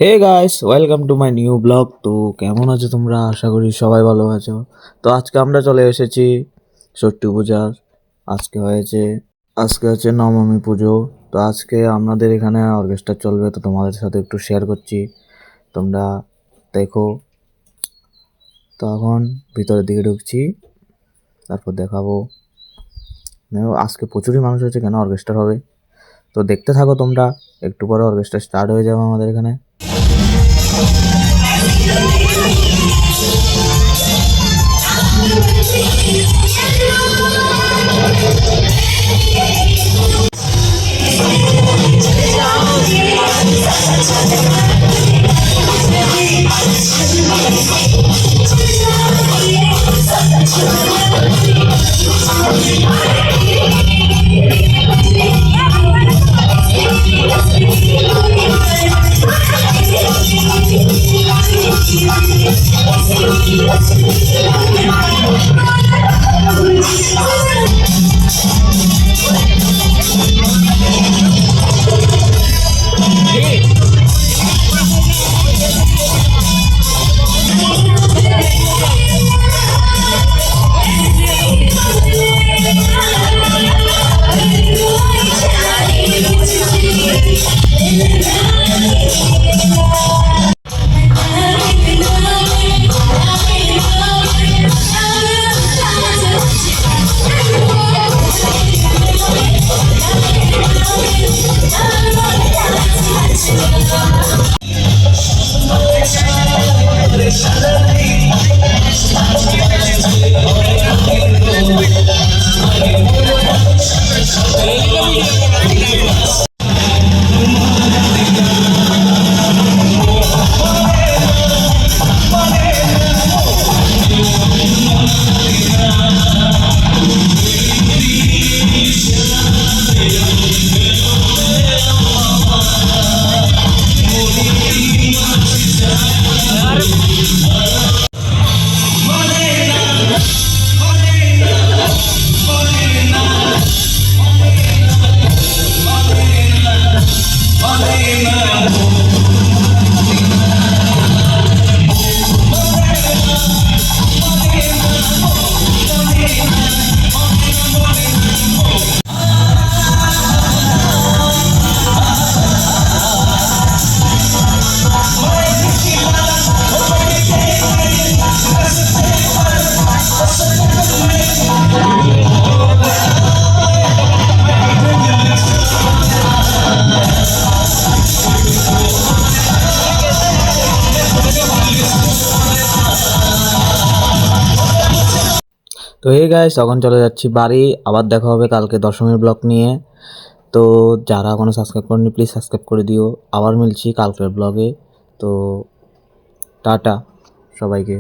Hey guys, welcome to my new blog. তো কেমন আছো তোমরা? আশা করি সবাই ভালো আছো। তো আজকে আমরা চলে এসেছি ষষ্ঠী পূজার। আজকে হচ্ছে নবমী পুজো। তো আজকে আমাদের এখানে অর্কেস্ট্রা চলবে, তো তোমাদের সাথে একটু শেয়ার করছি, তোমরা দেখো। তো এখন ভিতরের দিকে ঢুকছি, তারপর দেখাবো। আজকে প্রচুরই মানুষ হয়েছে, কেন অর্কেস্ট্রা হবে। তো দেখতে থাকো তোমরা, একটু পরে অর্কেস্ট্রা স্টার্ট হয়ে যাবে আমাদের এখানে। তো এই গাইস, এখন চলে যাচ্ছি বাড়ি। আবার দেখা হবে কালকে দশমীর ব্লগ নিয়ে। তো যারা এখনো সাবস্ক্রাইব করেনি, প্লিজ সাবস্ক্রাইব করে দিও। আবার মিলছি কালকের ব্লগে। তো টাটা সবাইকে।